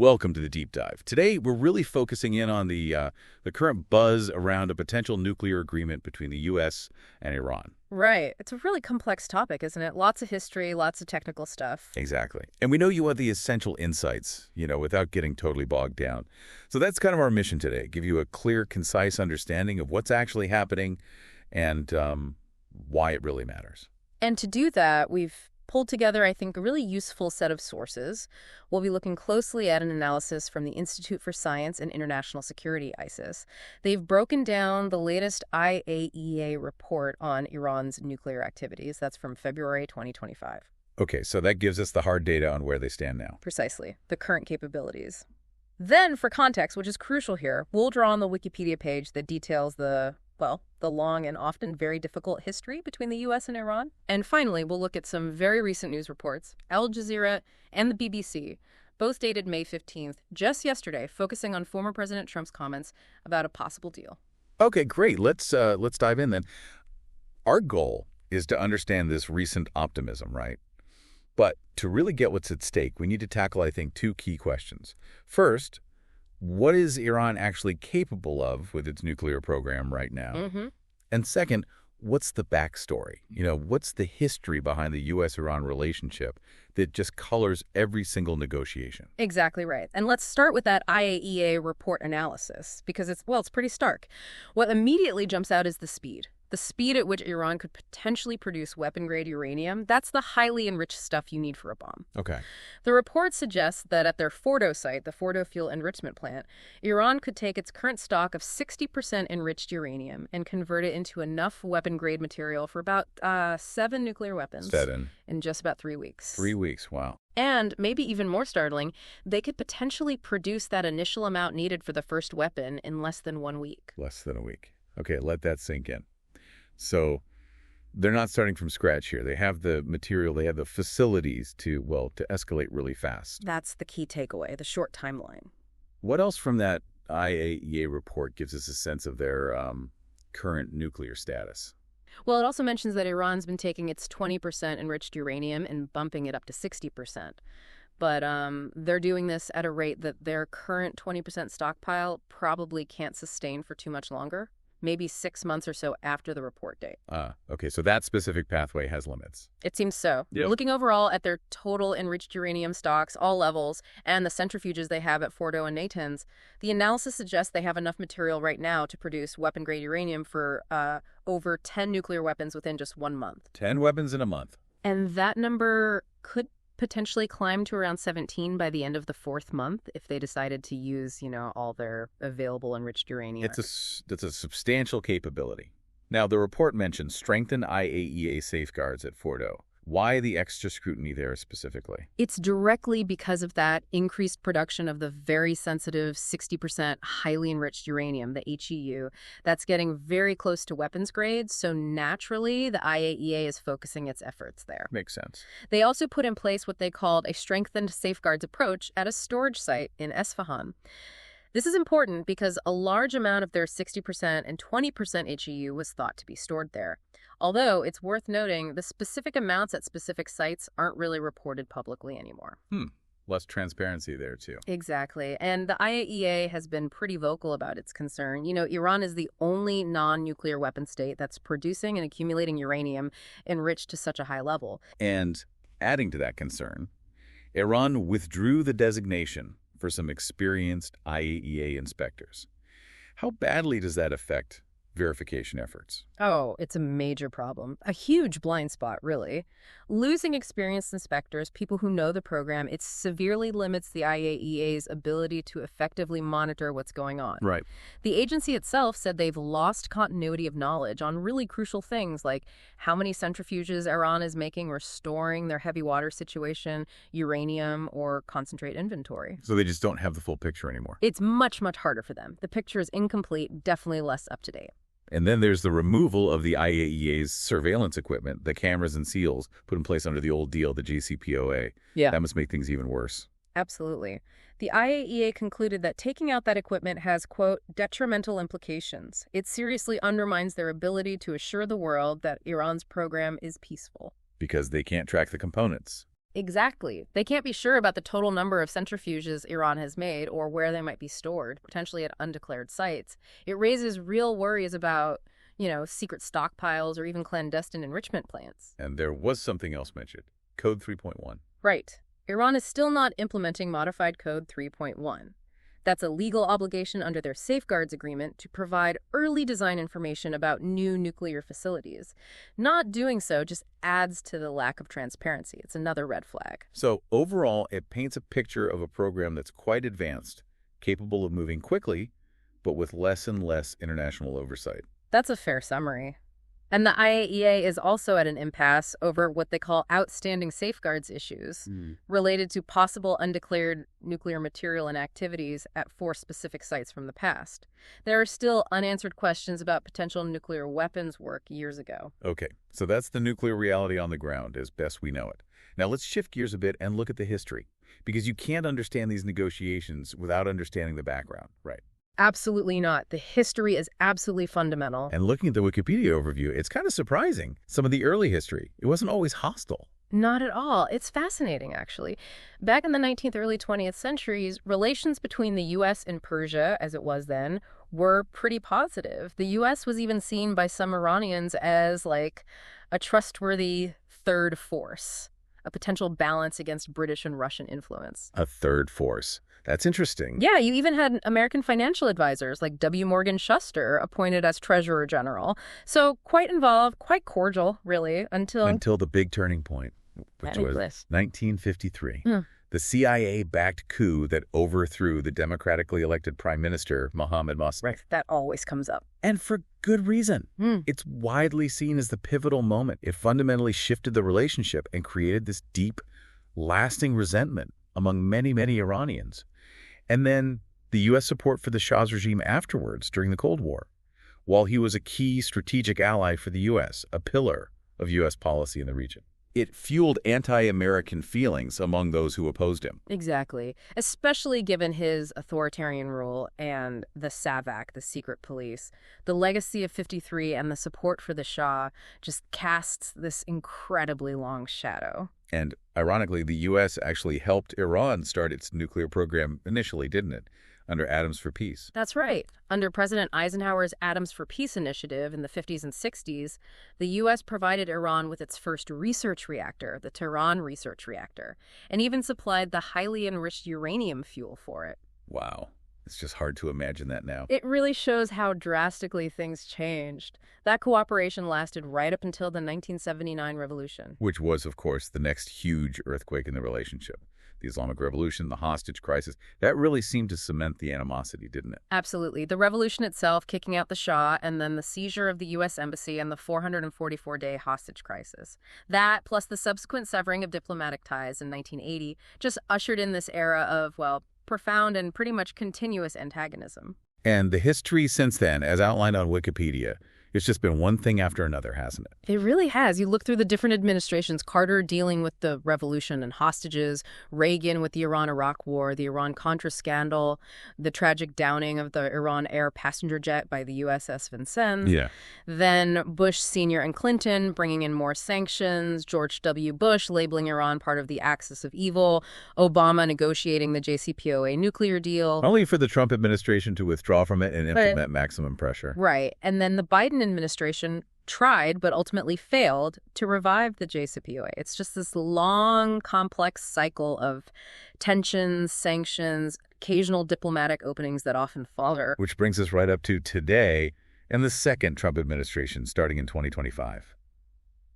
Welcome to the deep dive. Today, we're really focusing in on the current buzz around a potential nuclear agreement between the U.S. and Iran. Right. It's a really complex topic, isn't it? Lots of history, lots of technical stuff. Exactly. And we know you want the essential insights, without getting totally bogged down. So that's kind of our mission today, give you a clear, concise understanding of what's actually happening and why it really matters. And to do that, we've pulled together, I think, a really useful set of sources. We'll be looking closely at an analysis from the Institute for Science and International Security, ISIS. They've broken down the latest IAEA report on Iran's nuclear activities. That's from February 2025. Okay, so that gives us the hard data on where they stand now. Precisely, the current capabilities. Then, for context, which is crucial here, we'll draw on the Wikipedia page that details the long and often very difficult history between the U.S. and Iran. And finally, we'll look at some very recent news reports, Al Jazeera and the BBC, both dated May 15th, just yesterday, focusing on former President Trump's comments about a possible deal. Okay, great. Let's dive in then. Our goal is to understand this recent optimism, right? But to really get what's at stake, we need to tackle, I think, two key questions. First, what is Iran actually capable of with its nuclear program right now? Mm-hmm. And second, what's the backstory? What's the history behind the U.S.-Iran relationship that just colors every single negotiation? Exactly right. And let's start with that IAEA report analysis, because it's pretty stark. What immediately jumps out is the speed. The speed at which Iran could potentially produce weapon-grade uranium, that's the highly enriched stuff you need for a bomb. Okay. The report suggests that at their Fordow site, the Fordow Fuel Enrichment Plant, Iran could take its current stock of 60% enriched uranium and convert it into enough weapon-grade material for about 7 nuclear weapons in just about 3 weeks. 3 weeks, wow. And, maybe even more startling, they could potentially produce that initial amount needed for the first weapon in less than 1 week. Less than a week. Okay, let that sink in. So they're not starting from scratch here. They have the material, they have the facilities to escalate really fast. That's the key takeaway, the short timeline. What else from that IAEA report gives us a sense of their current nuclear status? Well, it also mentions that Iran's been taking its 20% enriched uranium and bumping it up to 60%. But they're doing this at a rate that their current 20% stockpile probably can't sustain for too much longer. Maybe 6 months or so after the report date. Okay, so that specific pathway has limits. It seems so. Yep. Looking overall at their total enriched uranium stocks, all levels, and the centrifuges they have at Fordow and Natanz, the analysis suggests they have enough material right now to produce weapon-grade uranium for over 10 nuclear weapons within just 1 month. 10 weapons in a month. And that number could potentially climb to around 17 by the end of the 4th month if they decided to use, all their available enriched uranium. That's a substantial capability. Now, the report mentions strengthened IAEA safeguards at Fordow. Why the extra scrutiny there specifically? It's directly because of that increased production of the very sensitive 60% highly enriched uranium, the HEU, that's getting very close to weapons grade, so naturally the IAEA is focusing its efforts there. Makes sense. They also put in place what they called a strengthened safeguards approach at a storage site in Esfahan. This is important because a large amount of their 60% and 20% HEU was thought to be stored there. Although, it's worth noting, the specific amounts at specific sites aren't really reported publicly anymore. Less transparency there, too. Exactly. And the IAEA has been pretty vocal about its concern. Iran is the only non-nuclear weapon state that's producing and accumulating uranium enriched to such a high level. And adding to that concern, Iran withdrew the designation for some experienced IAEA inspectors. How badly does that affect verification efforts? Oh, it's a major problem. A huge blind spot, really. Losing experienced inspectors, people who know the program, it severely limits the IAEA's ability to effectively monitor what's going on. Right. The agency itself said they've lost continuity of knowledge on really crucial things like how many centrifuges Iran is making or storing, their heavy water situation, uranium, or concentrate inventory. So they just don't have the full picture anymore. It's much, much harder for them. The picture is incomplete, definitely less up to date. And then there's the removal of the IAEA's surveillance equipment, the cameras and seals put in place under the old deal, the JCPOA. Yeah. That must make things even worse. Absolutely. The IAEA concluded that taking out that equipment has, quote, detrimental implications. It seriously undermines their ability to assure the world that Iran's program is peaceful. Because they can't track the components. Exactly. They can't be sure about the total number of centrifuges Iran has made or where they might be stored, potentially at undeclared sites. It raises real worries about, secret stockpiles or even clandestine enrichment plants. And there was something else mentioned, Code 3.1. Right. Iran is still not implementing Modified Code 3.1. That's a legal obligation under their Safeguards Agreement to provide early design information about new nuclear facilities. Not doing so just adds to the lack of transparency. It's another red flag. So overall, it paints a picture of a program that's quite advanced, capable of moving quickly, but with less and less international oversight. That's a fair summary. And the IAEA is also at an impasse over what they call outstanding safeguards issues related to possible undeclared nuclear material and activities at 4 specific sites from the past. There are still unanswered questions about potential nuclear weapons work years ago. Okay, so that's the nuclear reality on the ground as best we know it. Now let's shift gears a bit and look at the history, because you can't understand these negotiations without understanding the background, right? Absolutely not. The history is absolutely fundamental. And looking at the Wikipedia overview, it's kind of surprising. Some of the early history, it wasn't always hostile. Not at all. It's fascinating, actually. Back in the 19th, early 20th centuries, relations between the U.S. and Persia, as it was then, were pretty positive. The U.S. was even seen by some Iranians as, like, a trustworthy third force, a potential balance against British and Russian influence. A third force. That's interesting. Yeah, you even had American financial advisors like W. Morgan Shuster appointed as Treasurer General. So quite involved, quite cordial, really, Until the big turning point, which was 1953. The CIA-backed coup that overthrew the democratically elected Prime Minister, Mohammad Mossadegh. Right, that always comes up. And for good reason. It's widely seen as the pivotal moment. It fundamentally shifted the relationship and created this deep, lasting resentment among many, many Iranians. And then the U.S. support for the Shah's regime afterwards during the Cold War, while he was a key strategic ally for the U.S., a pillar of U.S. policy in the region. It fueled anti-American feelings among those who opposed him. Exactly, especially given his authoritarian rule and the SAVAK, the secret police. The legacy of 53 and the support for the Shah just casts this incredibly long shadow. And ironically, the U.S. actually helped Iran start its nuclear program initially, didn't it? Under Atoms for Peace. That's right. Under President Eisenhower's Atoms for Peace initiative in the 50s and 60s, the U.S. provided Iran with its first research reactor, the Tehran Research Reactor, and even supplied the highly enriched uranium fuel for it. Wow. It's just hard to imagine that now. It really shows how drastically things changed. That cooperation lasted right up until the 1979 revolution. Which was, of course, the next huge earthquake in the relationship. The Islamic Revolution, the hostage crisis, that really seemed to cement the animosity, didn't it? Absolutely. The revolution itself, kicking out the Shah, and then the seizure of the U.S. Embassy and the 444-day hostage crisis. That, plus the subsequent severing of diplomatic ties in 1980, just ushered in this era of, well, profound and pretty much continuous antagonism. And the history since then, as outlined on Wikipedia, it's just been one thing after another, hasn't it? It really has. You look through the different administrations, Carter dealing with the revolution and hostages, Reagan with the Iran-Iraq War, the Iran-Contra scandal, the tragic downing of the Iran Air passenger jet by the USS Vincennes. Yeah. Then Bush Sr. and Clinton bringing in more sanctions, George W. Bush labeling Iran part of the axis of evil, Obama negotiating the JCPOA nuclear deal. Only for the Trump administration to withdraw from it and implement maximum pressure. Right. And then the Biden administration tried, but ultimately failed, to revive the JCPOA. It's just this long, complex cycle of tensions, sanctions, occasional diplomatic openings that often falter. Which brings us right up to today and the second Trump administration starting in 2025.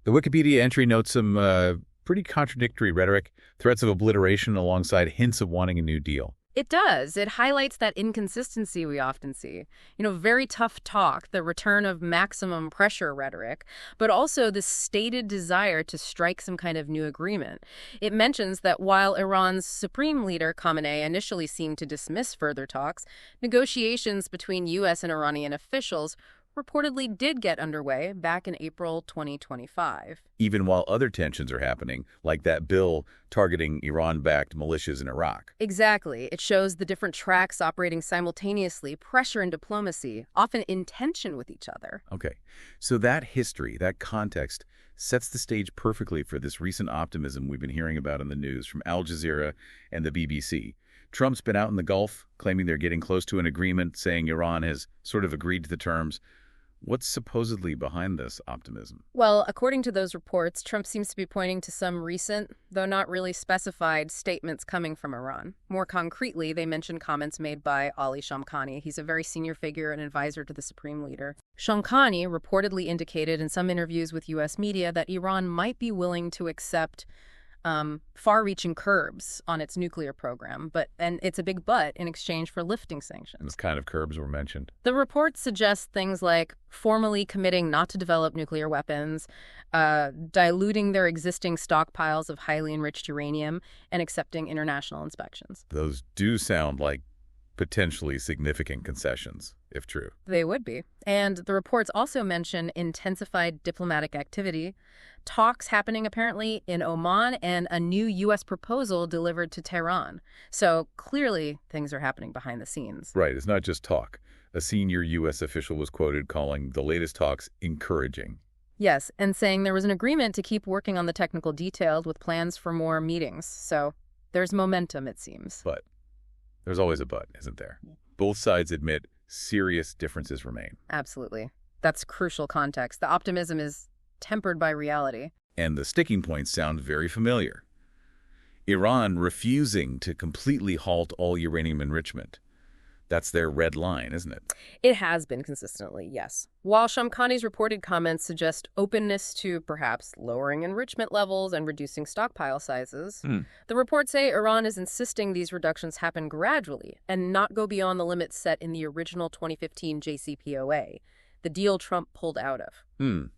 The Wikipedia entry notes some pretty contradictory rhetoric, threats of obliteration alongside hints of wanting a new deal. It does. It highlights that inconsistency we often see. Very tough talk, the return of maximum pressure rhetoric, but also this stated desire to strike some kind of new agreement. It mentions that while Iran's supreme leader, Khamenei, initially seemed to dismiss further talks, negotiations between U.S. and Iranian officials reportedly did get underway back in April 2025. Even while other tensions are happening, like that bill targeting Iran-backed militias in Iraq. Exactly. It shows the different tracks operating simultaneously, pressure and diplomacy, often in tension with each other. Okay, so that history, that context, sets the stage perfectly for this recent optimism we've been hearing about in the news from Al Jazeera and the BBC. Trump's been out in the Gulf, claiming they're getting close to an agreement, saying Iran has sort of agreed to the terms. What's supposedly behind this optimism? Well, according to those reports, Trump seems to be pointing to some recent, though not really specified, statements coming from Iran. More concretely, they mention comments made by Ali Shamkhani. He's a very senior figure and advisor to the Supreme Leader. Shamkhani reportedly indicated in some interviews with U.S. media that Iran might be willing to accept far-reaching curbs on its nuclear program, and it's a big but, in exchange for lifting sanctions. What kind of curbs were mentioned? The reports suggest things like formally committing not to develop nuclear weapons, diluting their existing stockpiles of highly enriched uranium, and accepting international inspections. Those do sound like potentially significant concessions, if true. They would be. And the reports also mention intensified diplomatic activity, talks happening apparently in Oman, and a new U.S. proposal delivered to Tehran. So clearly things are happening behind the scenes. Right, it's not just talk. A senior U.S. official was quoted calling the latest talks encouraging. Yes, and saying there was an agreement to keep working on the technical details with plans for more meetings. So there's momentum, it seems. But there's always a but, isn't there? Both sides admit serious differences remain. Absolutely. That's crucial context. The optimism is tempered by reality. And the sticking points sound very familiar. Iran refusing to completely halt all uranium enrichment. That's their red line, isn't it? It has been consistently, yes. While Shamkhani's reported comments suggest openness to perhaps lowering enrichment levels and reducing stockpile sizes, the reports say Iran is insisting these reductions happen gradually and not go beyond the limits set in the original 2015 JCPOA, the deal Trump pulled out of.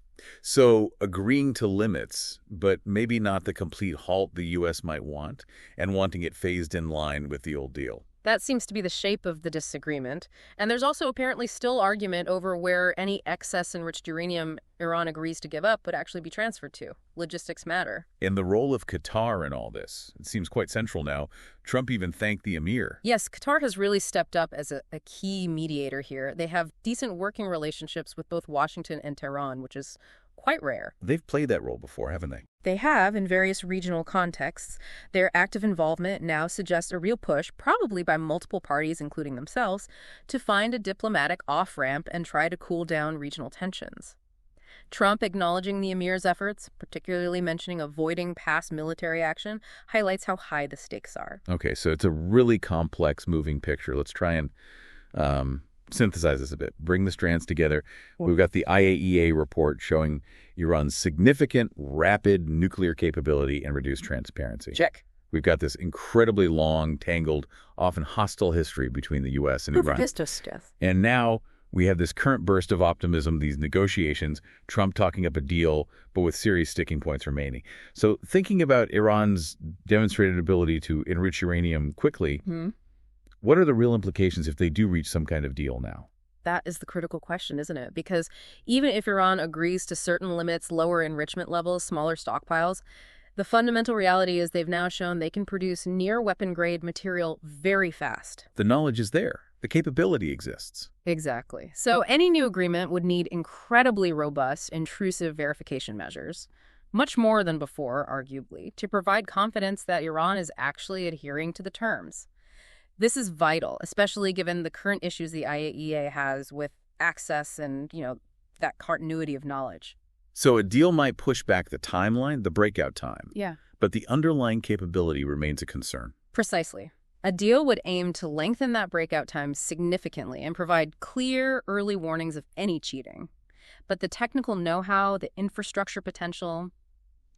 So agreeing to limits, but maybe not the complete halt the U.S. might want, and wanting it phased in line with the old deal. That seems to be the shape of the disagreement. And there's also apparently still argument over where any excess enriched uranium Iran agrees to give up would actually be transferred to. Logistics matter. And the role of Qatar in all this, it seems quite central now. Trump even thanked the emir. Yes, Qatar has really stepped up as a key mediator here. They have decent working relationships with both Washington and Tehran, which is quite rare. They've played that role before, haven't they? They have in various regional contexts. Their active involvement now suggests a real push, probably by multiple parties, including themselves, to find a diplomatic off-ramp and try to cool down regional tensions. Trump acknowledging the emir's efforts, particularly mentioning avoiding past military action, highlights how high the stakes are. Okay, so it's a really complex moving picture. Let's try and synthesize this a bit, bring the strands together. We've got the IAEA report showing Iran's significant, rapid nuclear capability and reduced transparency. Check. We've got this incredibly long, tangled, often hostile history between the U.S. and Iran. And now we have this current burst of optimism, these negotiations, Trump talking up a deal, but with serious sticking points remaining. So thinking about Iran's demonstrated ability to enrich uranium quickly, what are the real implications if they do reach some kind of deal now? That is the critical question, isn't it? Because even if Iran agrees to certain limits, lower enrichment levels, smaller stockpiles, the fundamental reality is they've now shown they can produce near weapon-grade material very fast. The knowledge is there. The capability exists. Exactly. So any new agreement would need incredibly robust, intrusive verification measures, much more than before, arguably, to provide confidence that Iran is actually adhering to the terms. This is vital, especially given the current issues the IAEA has with access and, that continuity of knowledge. So a deal might push back the timeline, the breakout time. Yeah. But the underlying capability remains a concern. Precisely. A deal would aim to lengthen that breakout time significantly and provide clear early warnings of any cheating. But the technical know-how, the infrastructure potential,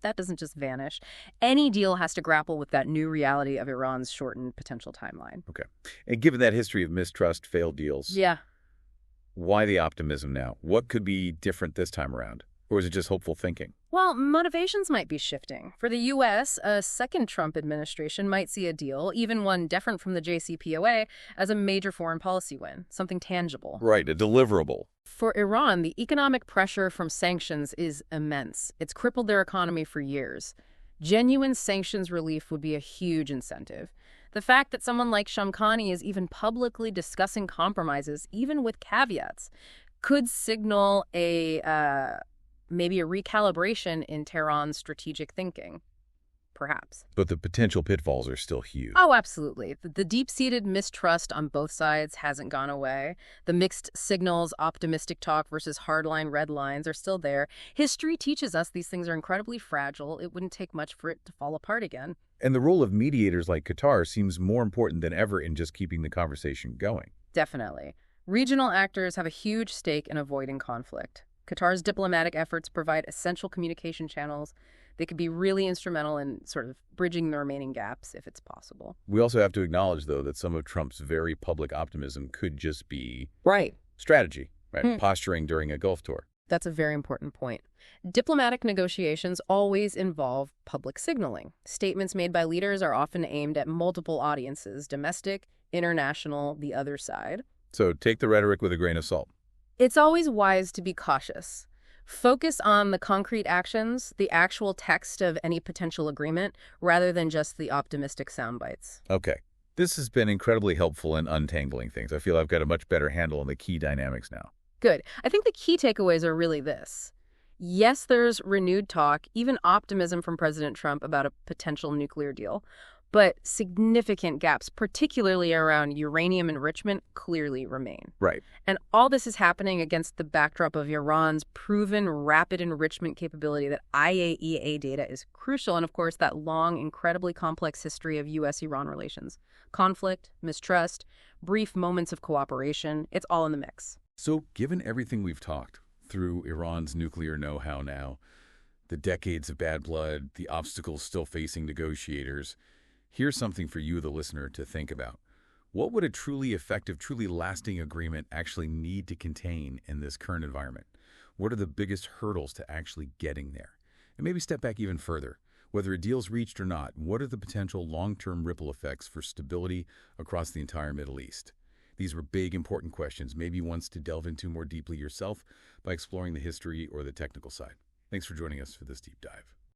that doesn't just vanish. Any deal has to grapple with that new reality of Iran's shortened potential timeline. Okay. And given that history of mistrust, failed deals, why the optimism now? What could be different this time around? Or is it just hopeful thinking? Well, motivations might be shifting. For the U.S., a second Trump administration might see a deal, even one different from the JCPOA, as a major foreign policy win, something tangible. Right, a deliverable. For Iran, the economic pressure from sanctions is immense. It's crippled their economy for years. Genuine sanctions relief would be a huge incentive. The fact that someone like Shamkhani is even publicly discussing compromises, even with caveats, could signal maybe a recalibration in Tehran's strategic thinking, perhaps. But the potential pitfalls are still huge. Oh, absolutely. The deep-seated mistrust on both sides hasn't gone away. The mixed signals, optimistic talk versus hardline red lines are still there. History teaches us these things are incredibly fragile. It wouldn't take much for it to fall apart again. And the role of mediators like Qatar seems more important than ever in just keeping the conversation going. Definitely. Regional actors have a huge stake in avoiding conflict. Qatar's diplomatic efforts provide essential communication channels. They could be really instrumental in sort of bridging the remaining gaps if it's possible. We also have to acknowledge, though, that some of Trump's very public optimism could just be Right. strategy, right? Posturing during a Gulf tour. That's a very important point. Diplomatic negotiations always involve public signaling. Statements made by leaders are often aimed at multiple audiences, domestic, international, the other side. So take the rhetoric with a grain of salt. It's always wise to be cautious. Focus on the concrete actions, the actual text of any potential agreement, rather than just the optimistic sound bites. Okay. This has been incredibly helpful in untangling things. I feel I've got a much better handle on the key dynamics now. Good. I think the key takeaways are really this. Yes, there's renewed talk, even optimism from President Trump about a potential nuclear deal, but significant gaps, particularly around uranium enrichment, clearly remain. Right. And all this is happening against the backdrop of Iran's proven rapid enrichment capability. That IAEA data is crucial, and of course that long, incredibly complex history of U.S.-Iran relations. Conflict, mistrust, brief moments of cooperation, it's all in the mix. So given everything we've talked through Iran's nuclear know-how now, the decades of bad blood, the obstacles still facing negotiators, here's something for you, the listener, to think about. What would a truly effective, truly lasting agreement actually need to contain in this current environment? What are the biggest hurdles to actually getting there? And maybe step back even further. Whether a deal's reached or not, what are the potential long-term ripple effects for stability across the entire Middle East? These were big, important questions, maybe ones to delve into more deeply yourself by exploring the history or the technical side. Thanks for joining us for this deep dive.